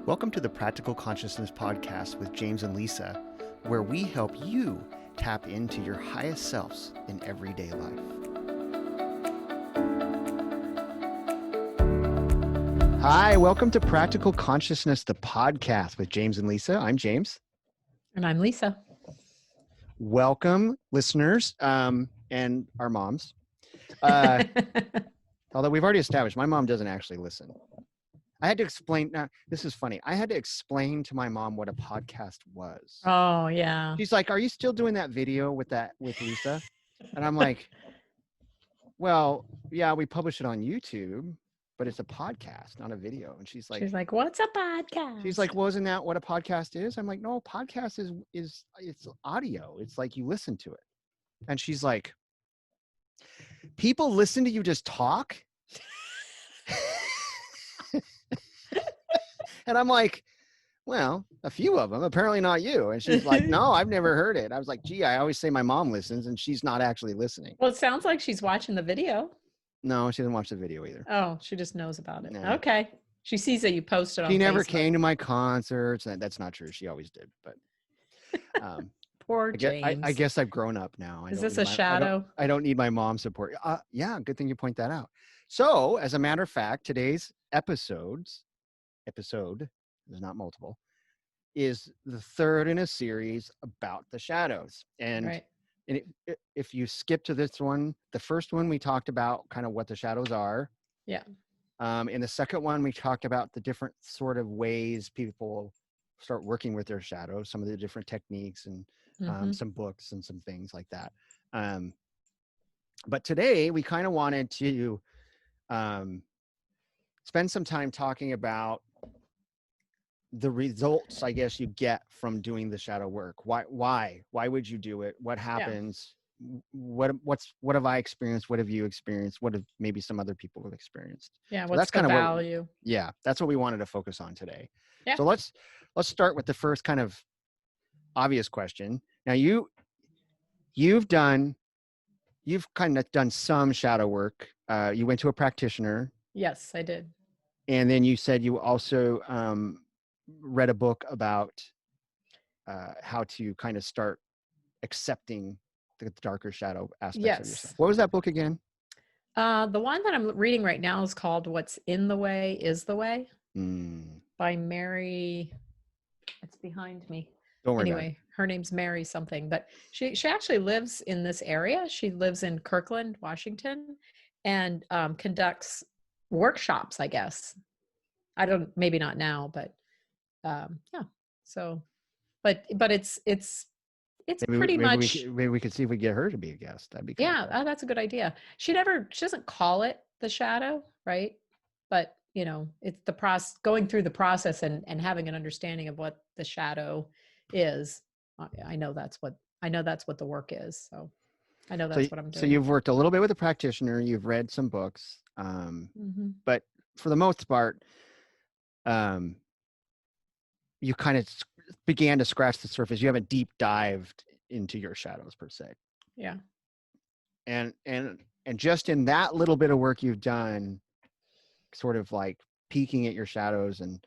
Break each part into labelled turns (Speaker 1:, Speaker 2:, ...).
Speaker 1: Welcome to the Practical Consciousness Podcast with James and Lisa, where we help you tap into your highest selves in everyday life. Hi, welcome to Practical Consciousness, the podcast with James and Lisa. I'm James.
Speaker 2: And I'm Lisa.
Speaker 1: Welcome, listeners, and our moms. Although we've already established, my mom doesn't actually listen. I had to explain. Now, this is funny. I had to explain to my mom what a podcast was.
Speaker 2: Oh, yeah.
Speaker 1: She's like, "Are you still doing that video with Lisa?" And I'm like, "Well, yeah, we publish it on YouTube, but it's a podcast, not a video." And she's like,
Speaker 2: "What's a podcast?"
Speaker 1: She's like, "Well, isn't that what a podcast is?" I'm like, "No, podcast is it's audio. It's like you listen to it." And she's like, "People listen to you just talk?" And I'm like, "Well, a few of them, apparently not you." And she's like, "No, I've never heard it." I was like, "Gee, I always say my mom listens and she's not actually listening."
Speaker 2: Well, it sounds like she's watching the video.
Speaker 1: No, she doesn't watch the video either.
Speaker 2: Oh, she just knows about it.
Speaker 1: No.
Speaker 2: Okay. She sees that you posted on
Speaker 1: She never
Speaker 2: Facebook.
Speaker 1: came to my concerts. And that's not true. She always did. But
Speaker 2: Poor James.
Speaker 1: I guess I've grown up now.
Speaker 2: Is this a shadow?
Speaker 1: I don't need my mom's support. Yeah, good thing you point that out. So, as a matter of fact, today's episode, there's not multiple, is the third in a series about the shadows. And,
Speaker 2: Right.
Speaker 1: and if you skip to this one, the first one we talked about kind of what the shadows are.
Speaker 2: Yeah.
Speaker 1: In the second one, we talked about the different sort of ways people start working with their shadows, some of the different techniques and some books and some things like that. But today we kind of wanted to spend some time talking about the results, I guess, you get from doing the shadow work. Why would you do it? What happens? Yeah. What have I experienced? What have you experienced? What have maybe some other people have experienced?
Speaker 2: Yeah.
Speaker 1: So
Speaker 2: What's
Speaker 1: that's
Speaker 2: the
Speaker 1: kind of
Speaker 2: value?
Speaker 1: That's what we wanted to focus on today.
Speaker 2: Yeah.
Speaker 1: So let's start with the first kind of obvious question. Now you've kind of done some shadow work. You went to a practitioner.
Speaker 2: Yes, I did.
Speaker 1: And then you said you also read a book about how to kind of start accepting the darker shadow aspects of yourself. What was that book again?
Speaker 2: The one that I'm reading right now is called "What's in the Way is the Way" by Mary. It's behind me.
Speaker 1: Don't worry.
Speaker 2: Anyway, her name's Mary something, but she actually lives in this area. She lives in Kirkland, Washington, and conducts workshops, I guess. Maybe not now, but yeah. So, but it's maybe much.
Speaker 1: Maybe we could see if we get her to be a guest. That'd be
Speaker 2: cool. That's a good idea. She doesn't call it the shadow, right? But it's the process, going through the process and having an understanding of what the shadow is. I know that's what the work is. So I know that's what I'm doing.
Speaker 1: So you've worked a little bit with a practitioner. You've read some books, but for the most part, you kind of began to scratch the surface. You haven't deep dived into your shadows per se.
Speaker 2: Yeah.
Speaker 1: And just in that little bit of work you've done, sort of like peeking at your shadows and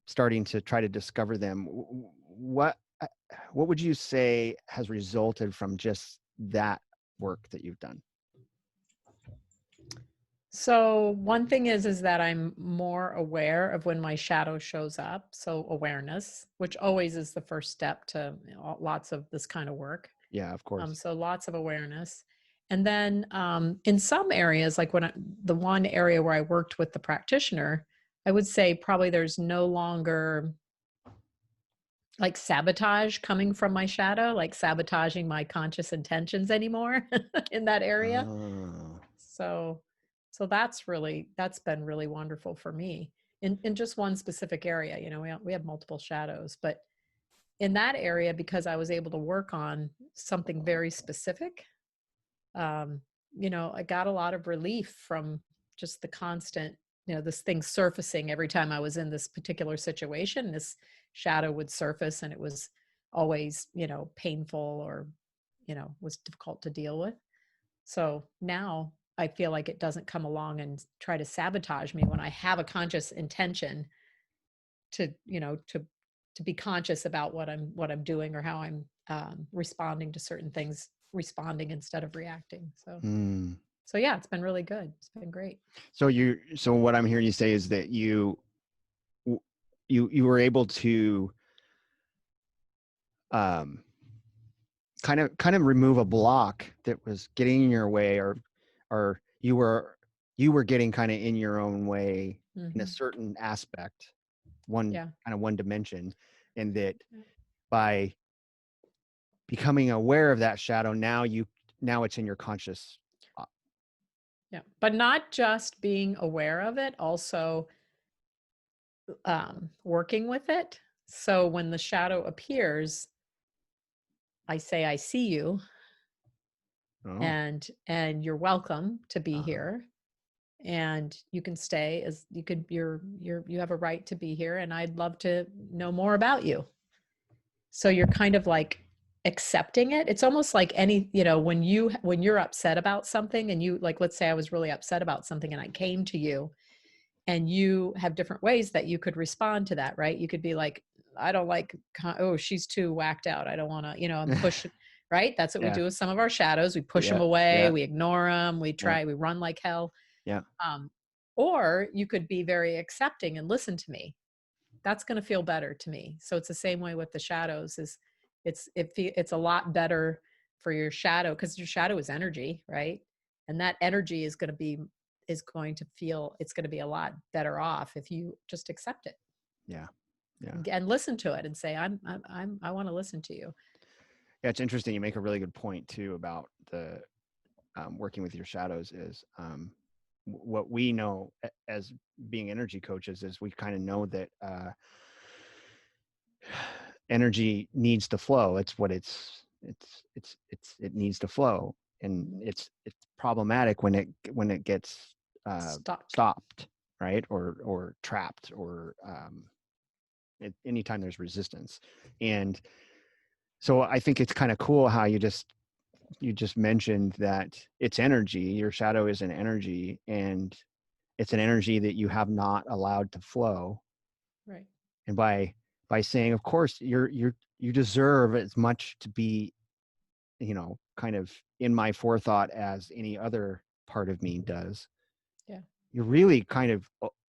Speaker 1: starting to try to discover them, what would you say has resulted from just that work that you've done?
Speaker 2: So one thing is that I'm more aware of when my shadow shows up. So awareness, which always is the first step to lots of this kind of work.
Speaker 1: Yeah, of course.
Speaker 2: So lots of awareness. And then in some areas, like the one area where I worked with the practitioner, I would say probably there's no longer like sabotage coming from my shadow, like sabotaging my conscious intentions anymore in that area. So that's been really wonderful for me in just one specific area. We have multiple shadows, but in that area, because I was able to work on something very specific, I got a lot of relief from just the constant, this thing surfacing every time I was in this particular situation. This shadow would surface and it was always, painful or, was difficult to deal with. So now I feel like it doesn't come along and try to sabotage me when I have a conscious intention to, to be conscious about what I'm doing, or how I'm responding to certain things, responding instead of reacting.
Speaker 1: Mm.
Speaker 2: So yeah, it's been really good. It's been great.
Speaker 1: So what I'm hearing you say is that you were able to kind of remove a block that was getting in your way, or you were getting kind of in your own way in a certain aspect, one dimension, and that by becoming aware of that shadow, now it's in your conscious.
Speaker 2: Yeah, but not just being aware of it, also working with it. So when the shadow appears, I say, I see you.
Speaker 1: Oh.
Speaker 2: And you're welcome to be here, and you can stay as you could. You have a right to be here, and I'd love to know more about you. So you're kind of like accepting it. It's almost like when you're upset about something, and you, like, let's say I was really upset about something and I came to you, and you have different ways that you could respond to that, right? You could be like, I don't like, oh, she's too whacked out, I don't want to, and push right? That's what we do with some of our shadows. We push them away, we ignore them, we run like hell.
Speaker 1: Yeah.
Speaker 2: Or you could be very accepting and listen to me. That's going to feel better to me. So it's the same way with the shadows. It's a lot better for your shadow, because your shadow is energy, right? And that energy is going to be a lot better off if you just accept it.
Speaker 1: Yeah.
Speaker 2: And listen to it and say, I want to listen to you.
Speaker 1: Yeah, it's interesting. You make a really good point too about the working with your shadows. Is what we know as being energy coaches is we kind of know that energy needs to flow. It needs to flow, and it's problematic when it gets stopped, right, or trapped, or anytime there's resistance. And so I think it's kind of cool how you just mentioned that it's energy. Your shadow is an energy, and it's an energy that you have not allowed to flow.
Speaker 2: Right.
Speaker 1: And by saying, of course, you deserve as much to be, kind of in my forethought as any other part of me does.
Speaker 2: Yeah.
Speaker 1: You're really kind of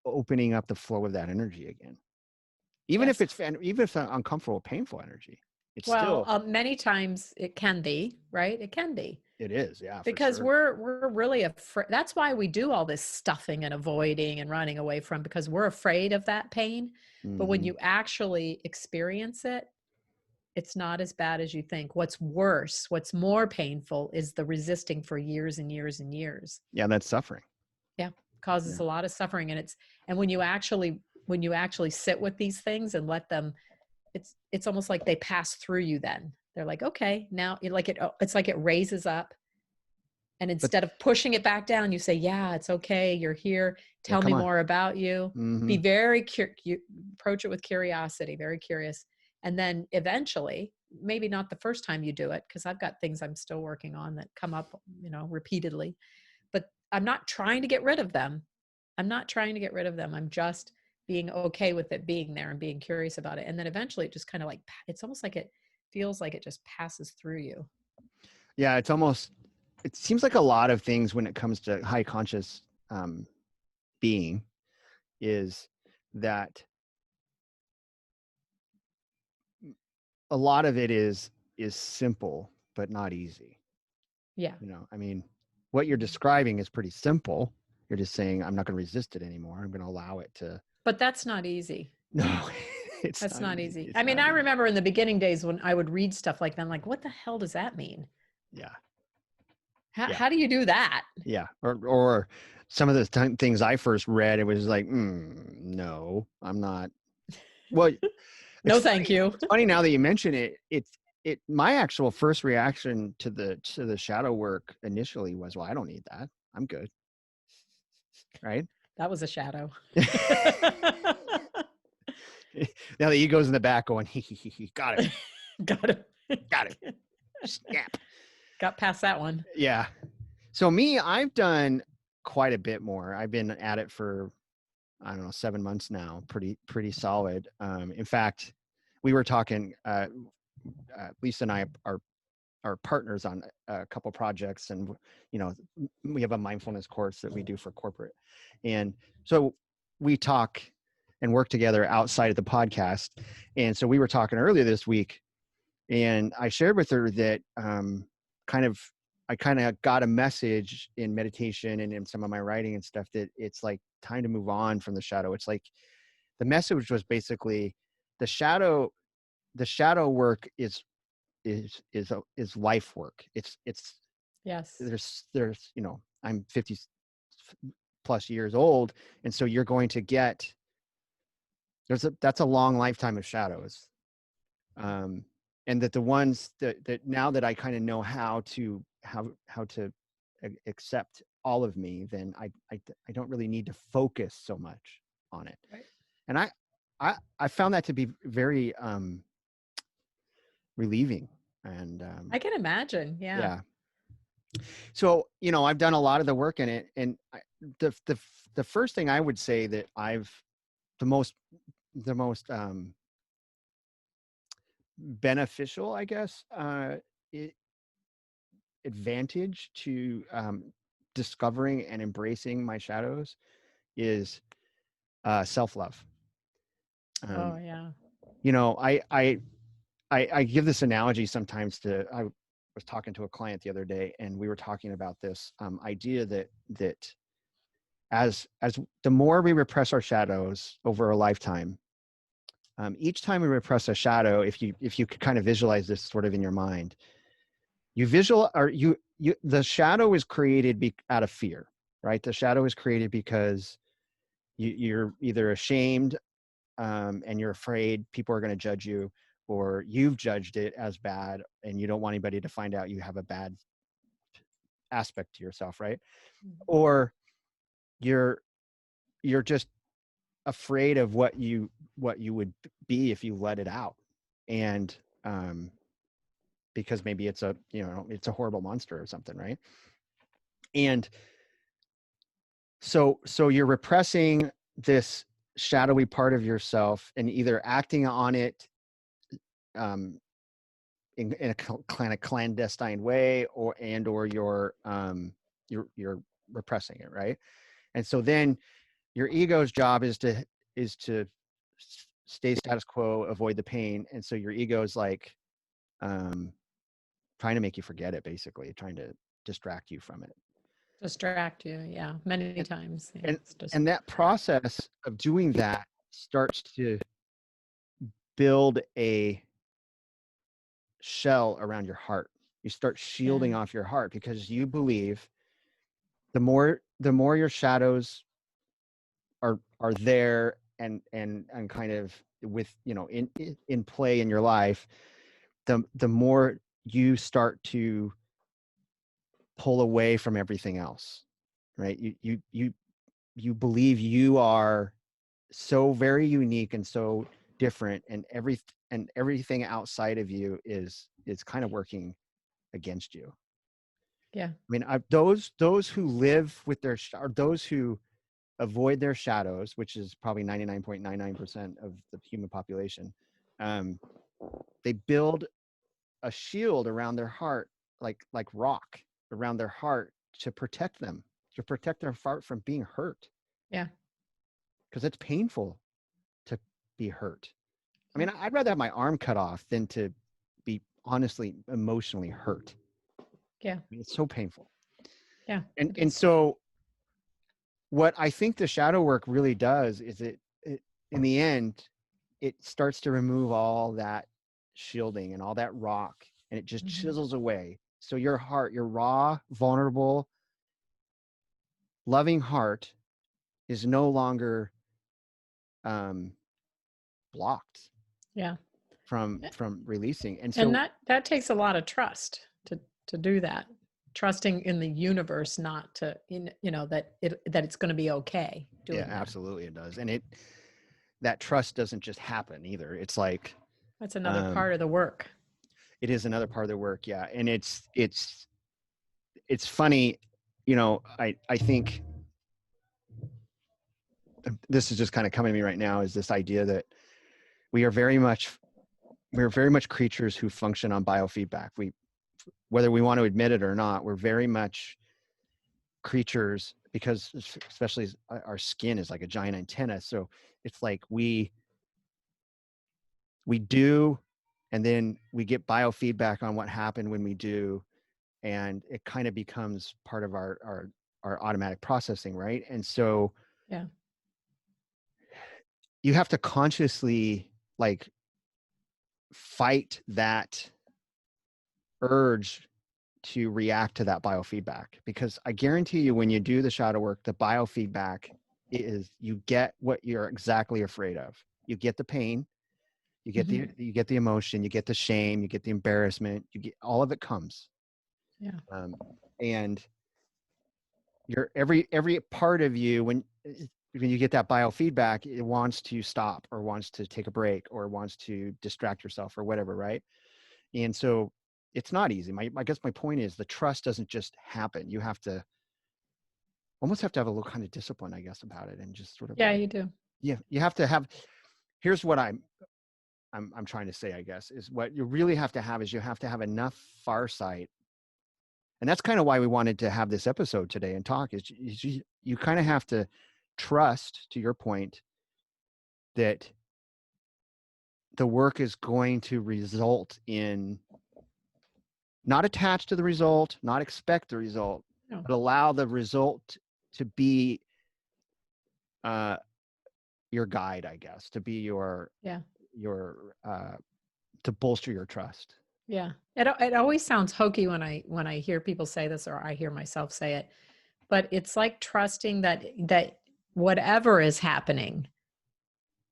Speaker 1: opening up the flow of that energy again. Even if it's uncomfortable, painful energy. It's still
Speaker 2: many times it can be, right? It can be.
Speaker 1: It is, yeah.
Speaker 2: Because
Speaker 1: for sure.
Speaker 2: we're really afraid. That's why we do all this stuffing and avoiding and running away from, because we're afraid of that pain. Mm-hmm. But when you actually experience it, it's not as bad as you think. What's worse, what's more painful, is the resisting for years and years and years.
Speaker 1: Yeah, that's suffering.
Speaker 2: Yeah, causes a lot of suffering. And when you actually sit with these things and let them, it's almost like they pass through you. Then they're like, okay, now it's like it raises up. And instead of pushing it back down, you say, yeah, it's okay. You're here. Tell me more about you. Mm-hmm. Be very approach it with curiosity, very curious. And then eventually, maybe not the first time you do it, because I've got things I'm still working on that come up, repeatedly, but I'm not trying to get rid of them. I'm just being okay with it being there and being curious about it. And then eventually it just kind of like, it's almost like it feels like it just passes through you.
Speaker 1: Yeah. It seems like a lot of things when it comes to high conscious being is that a lot of it is simple, but not easy.
Speaker 2: Yeah.
Speaker 1: I mean, what you're describing is pretty simple. You're just saying, I'm not going to resist it anymore. I'm going to allow it to.
Speaker 2: But that's not easy.
Speaker 1: No,
Speaker 2: that's not easy. I mean, I remember in the beginning days when I would read stuff like that, I'm like, what the hell does that mean?
Speaker 1: Yeah.
Speaker 2: How do you do that?
Speaker 1: Yeah. Or some of the things I first read, it was like, no, I'm not. Well,
Speaker 2: no, thank you.
Speaker 1: It's funny now that you mention it. My actual first reaction to the shadow work initially was, well, I don't need that. I'm good. Right.
Speaker 2: That was a shadow.
Speaker 1: Now the ego's in the back going, got it.
Speaker 2: Got it.
Speaker 1: Got it. Snap.
Speaker 2: Got past that one.
Speaker 1: Yeah. So me, I've done quite a bit more. I've been at it for, I don't know, 7 months now. Pretty solid. In fact, we were talking. Lisa and I are partners on a couple projects, and you know, we have a mindfulness course that we do for corporate, and so we talk and work together outside of the podcast. And so we were talking earlier this week, and I shared with her that kind of I kind of got a message in meditation and in some of my writing and stuff that it's like time to move on from the shadow. It's like the message was basically the shadow the shadow work is life work. It's
Speaker 2: Yes.
Speaker 1: there's you know, I'm 50 plus years old, and so you're going to get that's a long lifetime of shadows. And that the ones that now that I kind of know how to accept all of me, then I don't really need to focus so much on it.
Speaker 2: Right.
Speaker 1: And I found that to be very relieving. And
Speaker 2: I can imagine. Yeah.
Speaker 1: yeah. So, you know, I've done a lot of the work in it, and the first thing I would say that the most the most beneficial, I guess, I advantage to discovering and embracing my shadows is self-love.
Speaker 2: Oh,
Speaker 1: Um,
Speaker 2: yeah.
Speaker 1: you know, I give this analogy sometimes to. I was talking to a client the other day, and we were talking about this idea that as the more we repress our shadows over a lifetime, each time we repress a shadow, if you could kind of visualize this sort of in your mind, the shadow is created out of fear, right? The shadow is created because you're either ashamed, and you're afraid people are going to judge you, or you've judged it as bad and you don't want anybody to find out you have a bad aspect to yourself, right?
Speaker 2: Mhm.
Speaker 1: Or you're just afraid of what you would be if you let it out. And because maybe it's it's a horrible monster or something, right? And so you're repressing this shadowy part of yourself and either acting on it um in a kind of clandestine way, or you're repressing it, right? And so then your ego's job is to stay status quo, avoid the pain. And so your ego is like um trying to make you forget it, basically trying to distract you from it.
Speaker 2: Distract you. Yeah. Many
Speaker 1: and
Speaker 2: times. Yeah.
Speaker 1: and,
Speaker 2: It's just,
Speaker 1: and that process of doing that starts to build a shell around your heart. You start
Speaker 2: yeah.
Speaker 1: shielding off your heart because you believe the more your shadows are there and kind of with in play in your life, the more you start to pull away from everything else, right? You believe you are so very unique and so different, and everything outside of you is kind of working against you.
Speaker 2: Yeah.
Speaker 1: I mean, those who live with or those who avoid their shadows, which is probably 99.99% of the human population, um, they build a shield around their heart, like rock around their heart, to protect their heart from being hurt,
Speaker 2: Yeah.
Speaker 1: because it's painful to be hurt. I
Speaker 2: Yeah.
Speaker 1: mean, I'd rather have my arm cut off than to be honestly emotionally hurt.
Speaker 2: Yeah.
Speaker 1: I mean, it's so painful.
Speaker 2: Yeah.
Speaker 1: And
Speaker 2: It
Speaker 1: and
Speaker 2: is.
Speaker 1: so what I think the shadow work really does is it in the end, it starts to remove all that shielding and all that rock, and it just
Speaker 2: Mhm.
Speaker 1: chisels away. So your heart, your raw, vulnerable, loving heart, is no longer um, blocked
Speaker 2: Yeah.
Speaker 1: from releasing. And
Speaker 2: And
Speaker 1: so
Speaker 2: that takes a lot of trust to do that. Trusting in the universe, not to, that it's going to be okay
Speaker 1: yeah,
Speaker 2: doing that.
Speaker 1: absolutely it does. And that trust doesn't just happen either. It's like
Speaker 2: That's another
Speaker 1: um,
Speaker 2: part of the work.
Speaker 1: it is another part of the work. Yeah. And it's funny. I think this is just kind of coming to me right now, is this idea that we are very much we're very much creatures who function on biofeedback. Whether we want to admit it or not, we're very much creatures, because especially our skin is like a giant antenna. So it's like we do, and then we get biofeedback on what happened when we do, and it kind of becomes part of our automatic processing, right? And so
Speaker 2: Yeah.
Speaker 1: you have to consciously like fight that urge to react to that biofeedback, because I guarantee you, when you do the shadow work, the biofeedback is, you get what you're exactly afraid of. You get the pain, you get
Speaker 2: Mm-hmm.
Speaker 1: you get the emotion, you get the shame, you get the embarrassment, you get all of it comes.
Speaker 2: Yeah.
Speaker 1: And every part of you, when you get that biofeedback, it wants to stop, or wants to take a break, or wants to distract yourself, or whatever, right? And so it's not easy. I guess my point is, the trust doesn't just happen. You have to almost have to have a little kind of discipline, I guess, about it, and just sort of
Speaker 2: Yeah,
Speaker 1: like,
Speaker 2: you do.
Speaker 1: yeah, you have to have. Here's what I'm trying to say, I guess, is what you really have to have is, you have to have enough farsight. And that's kind of why we wanted to have this episode today and talk, is you kind of have to trust, to your point, that the work is going to result in, not attached to the result, not expect the result,
Speaker 2: No.
Speaker 1: but allow the result to be your guide, I guess, to be your
Speaker 2: Yeah.
Speaker 1: to bolster your trust.
Speaker 2: Yeah. It always sounds hokey when I hear people say this, or I hear myself say it, but it's like trusting that whatever is happening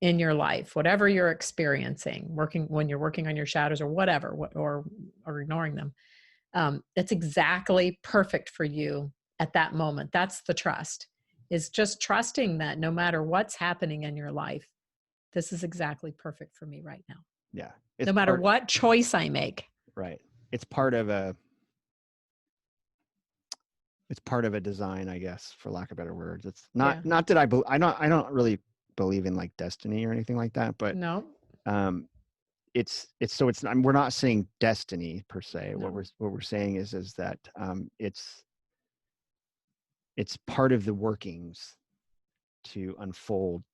Speaker 2: in your life, whatever you're experiencing, when you're working on your shadows, or whatever, or ignoring them, it's exactly perfect for you at that moment. That's the trust, is just trusting that no matter what's happening in your life, this is exactly perfect for me right now.
Speaker 1: Yeah,
Speaker 2: No matter what choice I make.
Speaker 1: right. It's part of a design, I guess, for lack of better words. It's
Speaker 2: Yeah.
Speaker 1: not that I don't really believe in like destiny or anything like that, but
Speaker 2: No.
Speaker 1: we're not saying destiny per se.
Speaker 2: No.
Speaker 1: What we're saying is that it's part of the workings to unfold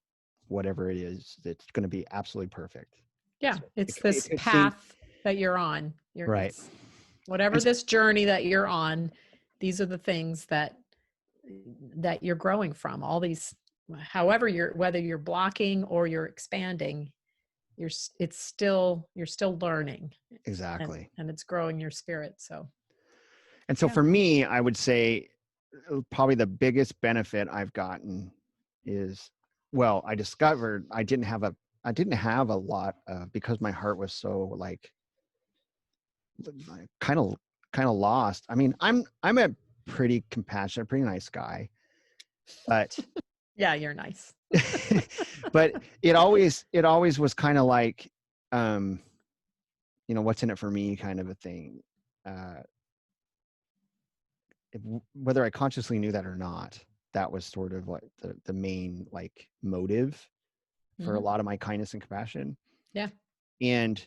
Speaker 1: whatever it is that's going to be absolutely perfect.
Speaker 2: Yeah.
Speaker 1: So
Speaker 2: It's
Speaker 1: it
Speaker 2: this
Speaker 1: could seem
Speaker 2: path that you're on.
Speaker 1: right.
Speaker 2: It's whatever this journey that you're on, these are the things that you're growing from. All these, however whether you're blocking or you're expanding, you're still learning,
Speaker 1: Exactly.
Speaker 2: and it's growing your spirit. So,
Speaker 1: And so
Speaker 2: yeah.
Speaker 1: for me, I would say probably the biggest benefit I've gotten is, well, I discovered I didn't have a lot of, because my heart was so like kind of lost. I mean, I'm a pretty compassionate, pretty nice guy, but
Speaker 2: Yeah, you're nice.
Speaker 1: but it always was kind of like, what's in it for me kind of a thing. Whether I consciously knew that or not, that was sort of like the main like motive for a lot of my kindness and compassion.
Speaker 2: Yeah.
Speaker 1: And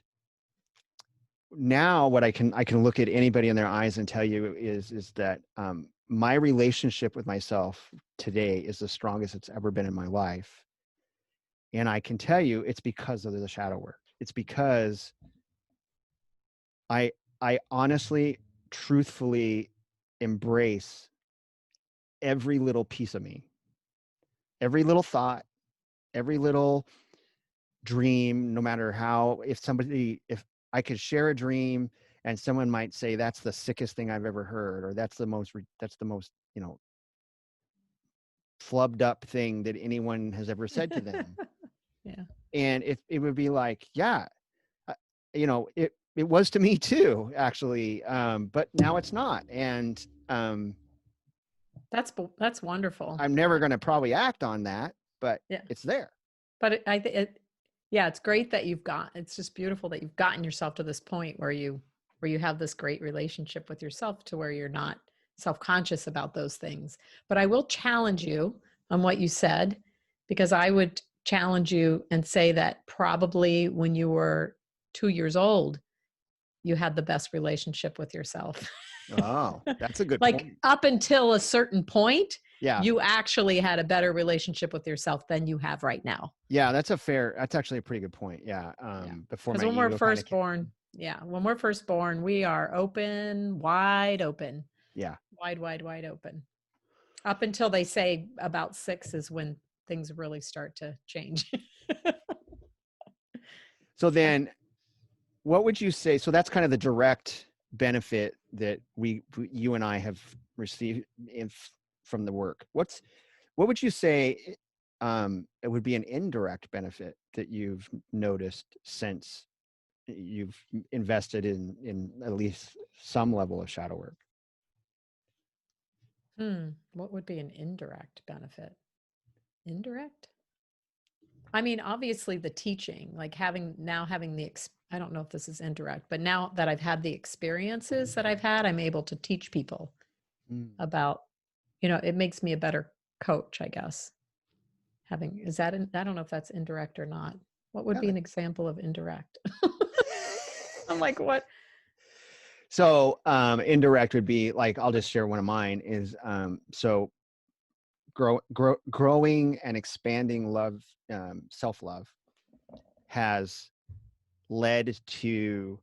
Speaker 1: now what I can look at anybody in their eyes and tell you is that my relationship with myself today is the strongest it's ever been in my life. And I can tell you it's because of the shadow work. It's because I honestly, truthfully embrace every little piece of me, every little thought, every little dream, no matter how, if I could share a dream and someone might say, that's the sickest thing I've ever heard, or that's the most, flubbed up thing that anyone has ever said to them.
Speaker 2: Yeah.
Speaker 1: And it would be like, yeah, it was to me too, actually. But now it's not. And
Speaker 2: That's wonderful.
Speaker 1: I'm never going to probably act on that, but
Speaker 2: Yeah.
Speaker 1: it's there.
Speaker 2: But yeah, it's great that it's just beautiful that you've gotten yourself to this point where you have this great relationship with yourself, to where you're not self-conscious about those things. But I will challenge you on what you said, because I would challenge you and say that probably when you were 2 years old, you had the best relationship with yourself.
Speaker 1: Oh, that's a good
Speaker 2: Like
Speaker 1: point.
Speaker 2: up until a certain point,
Speaker 1: Yeah.
Speaker 2: you actually had a better relationship with yourself than you have right now.
Speaker 1: Yeah, that's actually a pretty good point. Yeah.
Speaker 2: Yeah.
Speaker 1: Before
Speaker 2: Because
Speaker 1: my
Speaker 2: when we're
Speaker 1: ego kind of
Speaker 2: first born, yeah, when we're first born, we are open, wide open,
Speaker 1: yeah.
Speaker 2: wide open. Up until they say about 6 is when things really start to change.
Speaker 1: So then what would you say? So that's kind of the direct benefit that you and I have received from the work. What would you say it would be an indirect benefit that you've noticed since you've invested in at least some level of shadow work?
Speaker 2: What would be an indirect benefit? Indirect? I mean, obviously the teaching, like having the, I don't know if this is indirect, but now that I've had the experiences that I've had, I'm able to teach people
Speaker 1: Mm.
Speaker 2: about, it makes me a better coach, I guess. I don't know if that's indirect or not. What would be an example of indirect? I'm like, what?
Speaker 1: So indirect would be like, I'll just share one of mine is so growing and expanding love, self-love has led to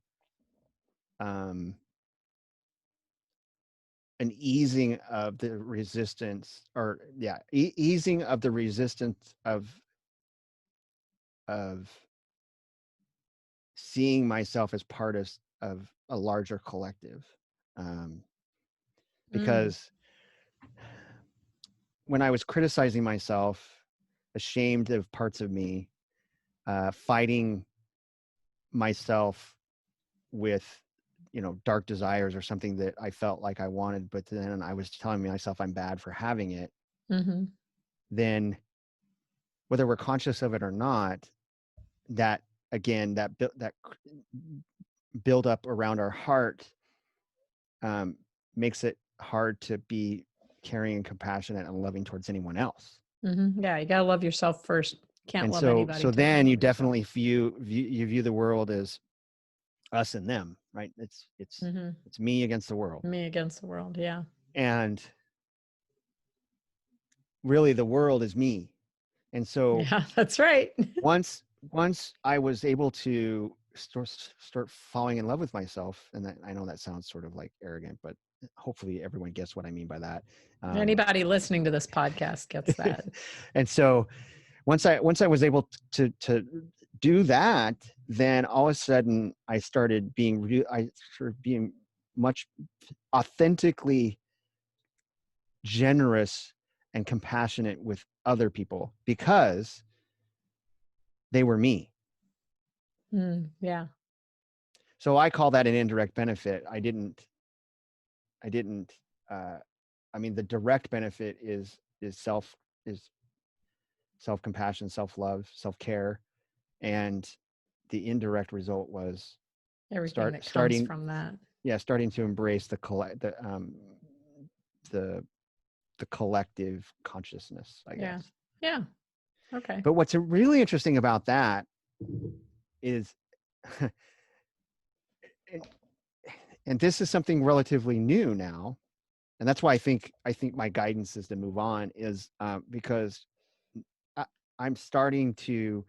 Speaker 1: an easing of the resistance, or easing of the resistance of seeing myself as part of a larger collective. Because when I was criticizing myself, ashamed of parts of me, fighting myself with, dark desires or something that I felt like I wanted, but then I was telling myself I'm bad for having it, then whether we're conscious of it or not, that again, that build up around our heart makes it hard to be caring and compassionate and loving towards anyone else.
Speaker 2: Yeah, you got to love yourself first. Can't
Speaker 1: And
Speaker 2: love
Speaker 1: so
Speaker 2: anybody.
Speaker 1: so
Speaker 2: till you
Speaker 1: then you
Speaker 2: love yourself.
Speaker 1: definitely view the world as us and them, right? It's me against the world.
Speaker 2: Me against the world. Yeah.
Speaker 1: And really the world is me. And so
Speaker 2: Yeah, that's right.
Speaker 1: once I was able to start falling in love with myself, and I know that sounds sort of like arrogant, but hopefully everyone gets what I mean by that.
Speaker 2: Anybody listening to this podcast gets that.
Speaker 1: And so once I was able to do that, then all of a sudden I started being much authentically generous and compassionate with other people because they were me.
Speaker 2: Yeah.
Speaker 1: So I call that an indirect benefit. I mean, the direct benefit is self-compassion, self-love, self-care. And the indirect result was
Speaker 2: everything that comes from that.
Speaker 1: Yeah, starting to embrace the collective consciousness, I guess.
Speaker 2: Yeah. Okay.
Speaker 1: But what's really interesting about that is, and this is something relatively new now, and that's why I think my guidance is to move on, is because I'm starting to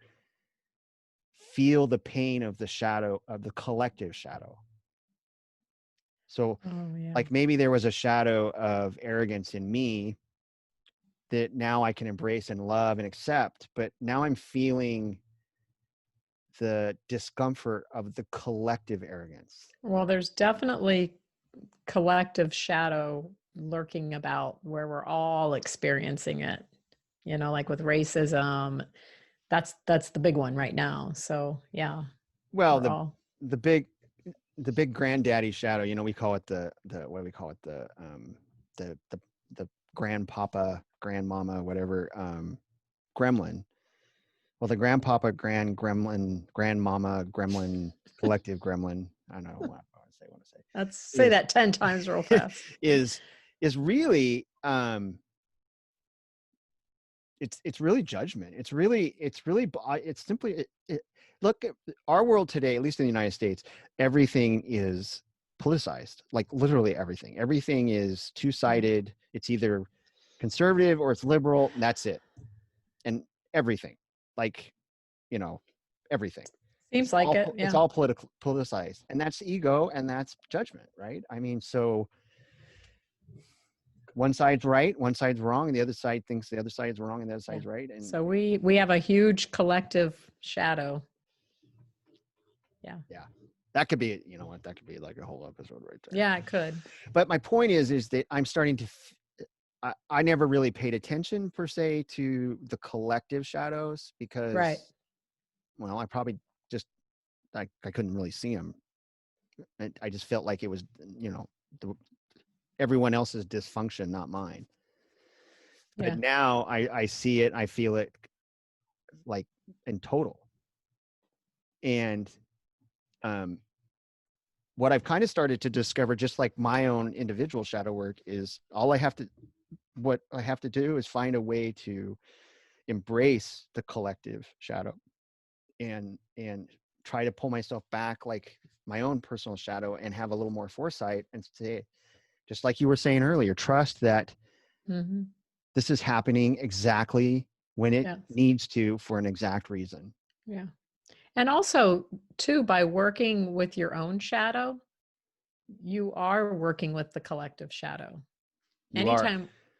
Speaker 1: feel the pain of the shadow, of the collective shadow. So like maybe there was a shadow of arrogance in me that now I can embrace and love and accept, but now I'm feeling the discomfort of the collective arrogance.
Speaker 2: Well, there's definitely collective shadow lurking about where we're all experiencing it, like with racism. That's the big one right now. So yeah.
Speaker 1: Well, the big granddaddy shadow, we call it the what do we call it? The grandpapa, grandmama, whatever, gremlin. Well, the grandpapa, grandmama, gremlin, collective gremlin. I don't know what I want to say.
Speaker 2: Let's say that 10 times real fast.
Speaker 1: Is is really it's really judgment. It's simply look at our world today, at least in the United States. Everything is politicized, like literally everything. Everything is two-sided. It's either conservative or it's liberal, and that's it. And everything, like, you know, everything.
Speaker 2: Seems like it.
Speaker 1: It's
Speaker 2: Yeah.
Speaker 1: all politicized, and that's ego and that's judgment, right? I mean, so one side's right, one side's wrong, and the other side thinks the other side's wrong and the other side's right. And
Speaker 2: So we have a huge collective shadow. Yeah.
Speaker 1: that could be, you know what, that could be like a whole episode right there.
Speaker 2: Yeah, it could.
Speaker 1: But my point is that I'm starting to I never really paid attention per se to the collective shadows because well, I probably just I couldn't really see them. I just felt like it was, you know, everyone else's dysfunction, not mine. But now I see it, I feel it like in total. And what I've kind of started to discover, just like my own individual shadow work, is what I have to do is find a way to embrace the collective shadow and try to pull myself back, like my own personal shadow, and have a little more foresight and say, just like you were saying earlier, trust that this is happening exactly when it needs to for an exact reason.
Speaker 2: Yeah. And also too, by working with your own shadow, you are working with the collective shadow.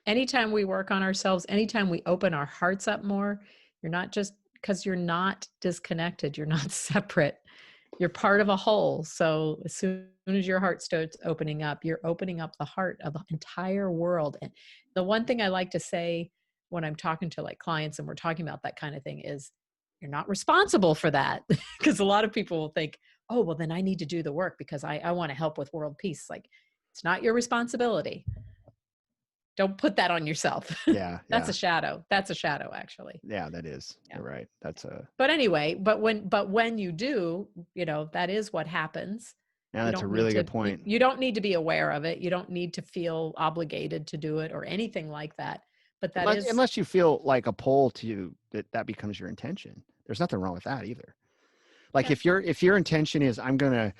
Speaker 2: Anytime we work on ourselves, anytime we open our hearts up more, you're not just, because you're not disconnected, you're not separate, you're part of a whole. So as soon as your heart starts opening up, you're opening up the heart of the entire world. And the one thing I like to say when I'm talking to like clients and we're talking about that kind of thing is, you're not responsible for that. Because a lot of people will think, oh, well, then I need to do the work because I want to help with world peace. Like, it's not your responsibility. Don't put that on yourself.
Speaker 1: Yeah.
Speaker 2: That's a shadow. That's a shadow, actually.
Speaker 1: Yeah, that is. Yeah. You're right.
Speaker 2: But anyway, but when you do, you know, that is what happens.
Speaker 1: Yeah, that's a really good point.
Speaker 2: You don't need to be aware of it. You don't need to feel obligated to do it or anything like that. But
Speaker 1: unless you feel like a pull to that becomes your intention. There's nothing wrong with that either. Like if your intention is I'm gonna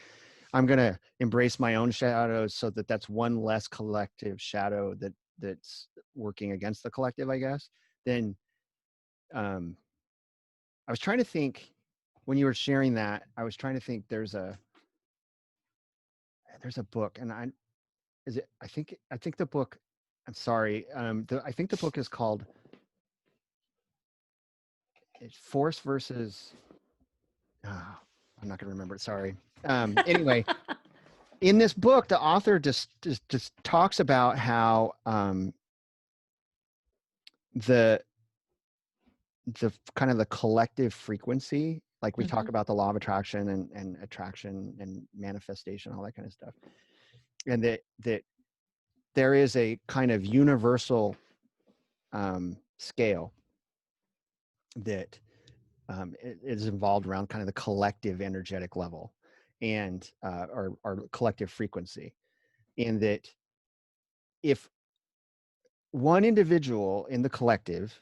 Speaker 1: embrace my own shadows so that's one less collective shadow that's working against the collective, I guess, then I was trying to think when you were sharing that, I was trying to think there's a book, and I think the book, I'm sorry, I think the book is called Force versus I'm not gonna remember it, sorry. Anyway, in this book, the author just talks about how the kind of the collective frequency, like we talk about the law of attraction and attraction and manifestation, all that kind of stuff, and that there is a kind of universal scale that is involved around kind of the collective energetic level and our collective frequency, and that if one individual in the collective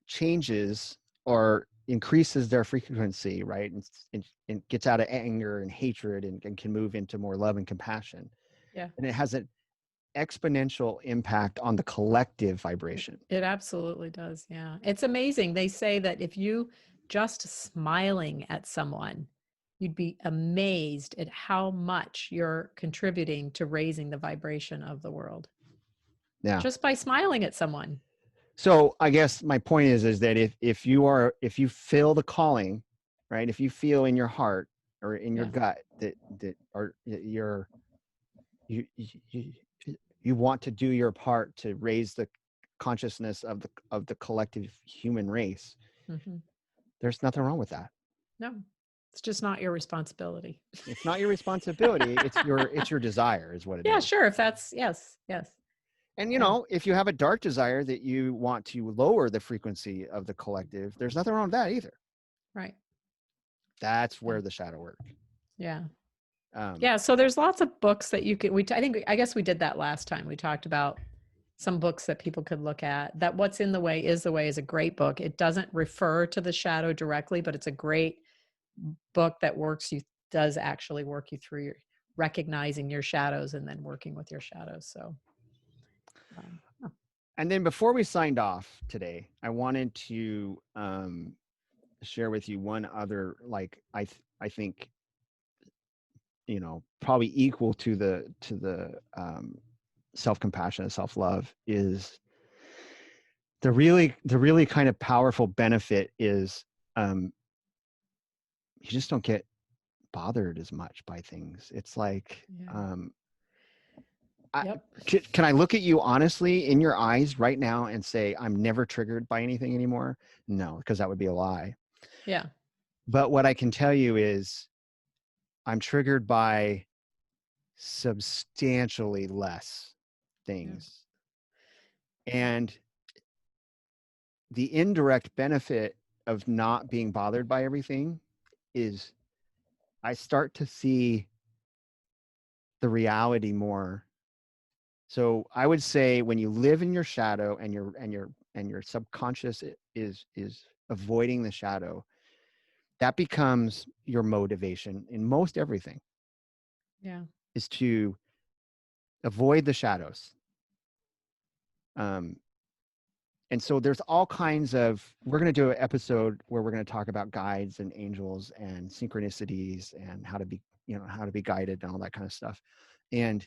Speaker 1: changes or increases their frequency, right, and gets out of anger and hatred and can move into more love and compassion, and it has an exponential impact on the collective vibration.
Speaker 2: It absolutely does. Yeah. It's amazing. They say that if you just smiling at someone, you'd be amazed at how much you're contributing to raising the vibration of the world.
Speaker 1: Yeah.
Speaker 2: Just by smiling at someone.
Speaker 1: So I guess my point is that if you feel the calling, right, if you feel in your heart or in your gut that or you want to do your part to raise the consciousness of the collective human race, there's nothing wrong with that.
Speaker 2: No, it's just not your responsibility.
Speaker 1: It's not your responsibility. It's your desire is what it is.
Speaker 2: Yeah, sure. If that's, yes.
Speaker 1: And, you know, if you have a dark desire that you want to lower the frequency of the collective, there's nothing wrong with that either.
Speaker 2: Right.
Speaker 1: That's where the shadow work.
Speaker 2: Yeah. Yeah, so there's lots of books that you could I guess we did that last time. We talked about some books that people could look at. That What's in the Way is the Way is a great book. It doesn't refer to the shadow directly, but it's a great book that does actually work you through recognizing your shadows and then working with your shadows. So yeah.
Speaker 1: And then before we signed off today, I wanted to share with you one other, like I think, probably equal to the self-compassion and self-love, is the really kind of powerful benefit is you just don't get bothered as much by things. It's like,
Speaker 2: Yep.
Speaker 1: Can I look at you honestly in your eyes right now and say I'm never triggered by anything anymore? No, because that would be a lie.
Speaker 2: Yeah.
Speaker 1: But what I can tell you is I'm triggered by substantially less things. And the indirect benefit of not being bothered by everything is I start to see the reality more. So I would say when you live in your shadow and your subconscious is avoiding the shadow, that becomes your motivation in most everything.
Speaker 2: Yeah.
Speaker 1: Is to avoid the shadows. And so there's all kinds of, we're going to do an episode where we're going to talk about guides and angels and synchronicities and how to be guided and all that kind of stuff. And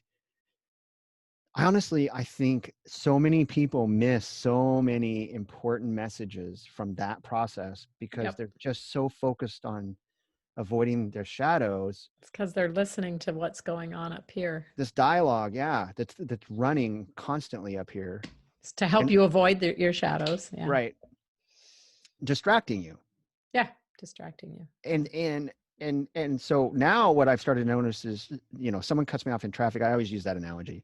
Speaker 1: I think so many people miss so many important messages from that process because they're just so focused on avoiding their shadows.
Speaker 2: It's because they're listening to what's going on up here.
Speaker 1: This dialogue, that's running constantly up here.
Speaker 2: It's to help you avoid your shadows. Yeah.
Speaker 1: Right. Distracting you.
Speaker 2: Yeah, distracting you.
Speaker 1: And so now what I've started to notice is, someone cuts me off in traffic. I always use that analogy.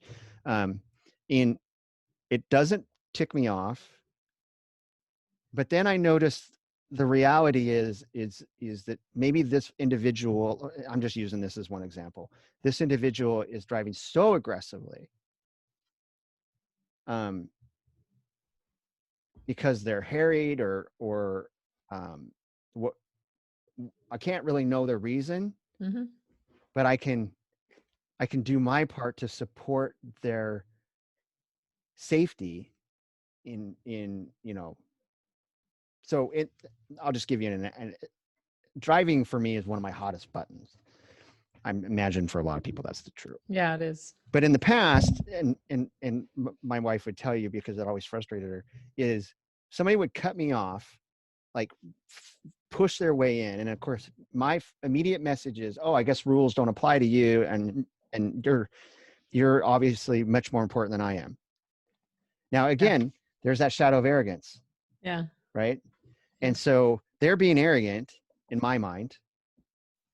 Speaker 1: It doesn't tick me off, but then I notice the reality is that maybe this individual, I'm just using this as one example, this individual is driving so aggressively because they're harried or what, I can't really know the reason, but I can do my part to support their safety so I'll just give you driving for me is one of my hottest buttons. I imagine for a lot of people that's the truth.
Speaker 2: Yeah, it is.
Speaker 1: But in the past, and my wife would tell you, because it always frustrated her, is somebody would cut me off, like push their way in, and of course my immediate message is, oh, I guess rules don't apply to you, and you're obviously much more important than I am. Now again, there's that shadow of arrogance.
Speaker 2: Yeah.
Speaker 1: Right. And so they're being arrogant in my mind.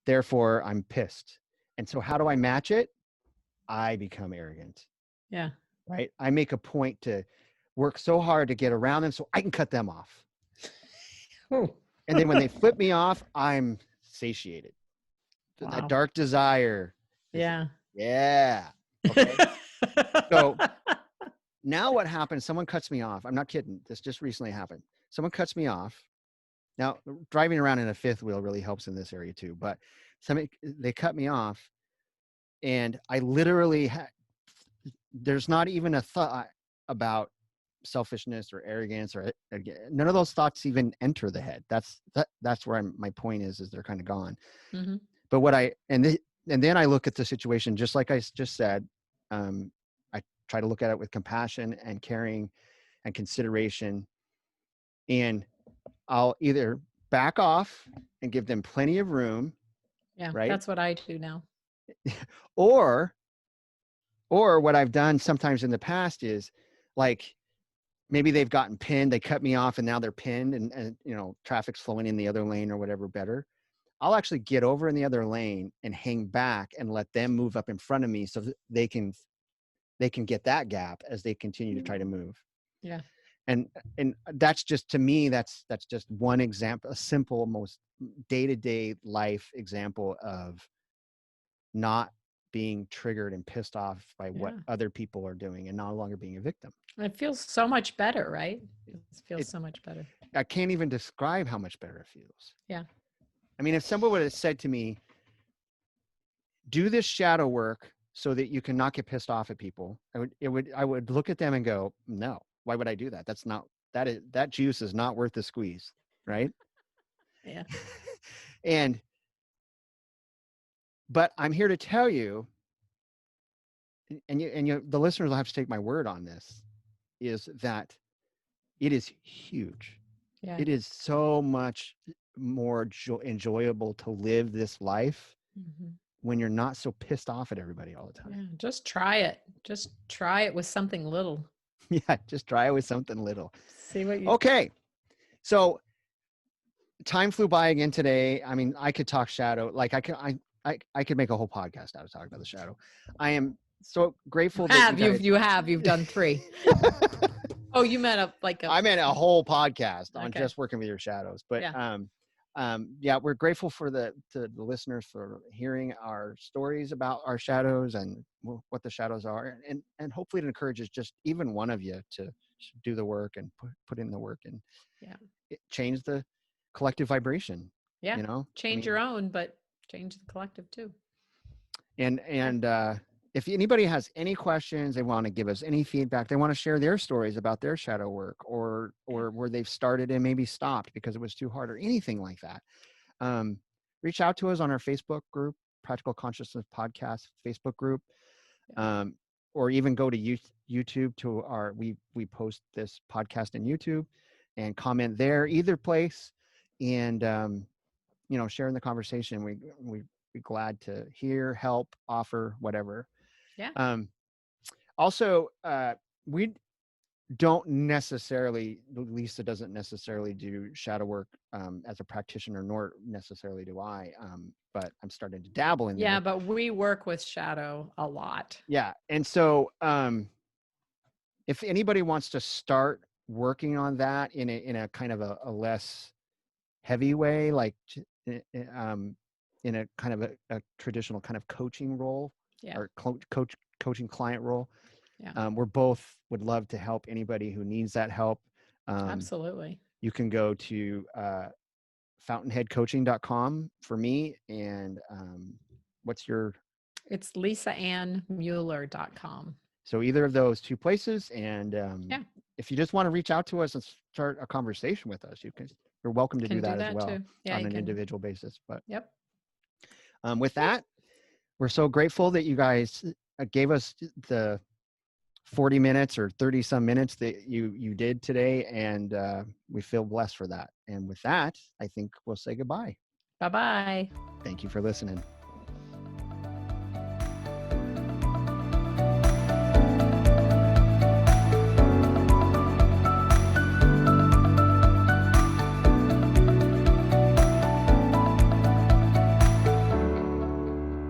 Speaker 1: Therefore, I'm pissed. And so how do I match it? I become arrogant.
Speaker 2: Yeah.
Speaker 1: Right. I make a point to work so hard to get around them so I can cut them off.
Speaker 2: Ooh.
Speaker 1: And then when they flip me off, I'm satiated. Wow. That dark desire.
Speaker 2: Yeah.
Speaker 1: Yeah. Okay. So now what happens? Someone cuts me off. I'm not kidding. This just recently happened. Someone cuts me off. Now, driving around in a fifth wheel really helps in this area too. But they cut me off, and I literally there's not even a thought about selfishness or arrogance or none of those thoughts even enter the head. That's where my point is they're kind of gone. Mm-hmm. But and then I look at the situation just like I just said. I try to look at it with compassion and caring and consideration, and I'll either back off and give them plenty of room.
Speaker 2: Yeah,
Speaker 1: right.
Speaker 2: That's what I do now.
Speaker 1: Or what I've done sometimes in the past is, like, maybe they've gotten pinned, they cut me off and now they're pinned and traffic's flowing in the other lane or whatever better. I'll actually get over in the other lane and hang back and let them move up in front of me so that they can get that gap as they continue to try to move.
Speaker 2: Yeah.
Speaker 1: And that's just, to me, that's just one example, a simple, most day-to-day life example of not being triggered and pissed off by what
Speaker 2: Yeah.
Speaker 1: other people are doing and no longer being a victim.
Speaker 2: It feels so much better, right? It feels
Speaker 1: It-
Speaker 2: so much better.
Speaker 1: I can't even describe how much better it feels.
Speaker 2: Yeah.
Speaker 1: I mean, if someone would have said to me, do this shadow work so that you can not get pissed off at people, I would look at them and go, no, why would I do that? That juice is not worth the squeeze. Right.
Speaker 2: Yeah.
Speaker 1: But I'm here to tell you, and the listeners will have to take my word on this, is that it is huge.
Speaker 2: Yeah.
Speaker 1: It is so much more enjoyable to live this life when you're not so pissed off at everybody all the time.
Speaker 2: Yeah. Just try it. Just try it with something little.
Speaker 1: Yeah, just try it with something little.
Speaker 2: See what you.
Speaker 1: Okay, so time flew by again today. I mean, I could talk shadow. Like I could make a whole podcast out of talking about the shadow. I am so grateful that
Speaker 2: You've done 3. Oh, you meant
Speaker 1: I meant a whole podcast on
Speaker 2: Okay.
Speaker 1: just working with your shadows. But
Speaker 2: Yeah.
Speaker 1: yeah, we're grateful for the listeners for hearing our stories about our shadows and what the shadows are, and hopefully it encourages just even one of you to do the work and put in the work and change the collective vibration.
Speaker 2: Yeah.
Speaker 1: You know,
Speaker 2: Change your own, but change the collective too.
Speaker 1: And if anybody has any questions, they want to give us any feedback, they want to share their stories about their shadow work or where they've started and maybe stopped because it was too hard or anything like that, reach out to us on our Facebook group, Practical Consciousness Podcast Facebook group, or even go to YouTube to we post this podcast in YouTube and comment there, either place, and share in the conversation. We'd be glad to hear, help, offer, whatever.
Speaker 2: Yeah.
Speaker 1: Also, we don't necessarily, Lisa doesn't necessarily do shadow work as a practitioner, nor necessarily do I, but I'm starting to dabble in
Speaker 2: Yeah,
Speaker 1: there.
Speaker 2: but we work with shadow a lot.
Speaker 1: Yeah. And so if anybody wants to start working on that in a kind of a less heavy way, like in a kind of a traditional kind of coaching role, or coaching client role. We're both would love to help anybody who needs that help.
Speaker 2: Absolutely.
Speaker 1: You can go to fountainheadcoaching.com for me. And what's your?
Speaker 2: It's lisaannmueller.com.
Speaker 1: So either of those 2 places. And if you just want to reach out to us and start a conversation with us, you're welcome to do that as well, on an individual basis. But with that, we're so grateful that you guys gave us the 40 minutes or 30 some minutes that you did today. And we feel blessed for that. And with that, I think we'll say goodbye.
Speaker 2: Bye-bye.
Speaker 1: Thank you for listening.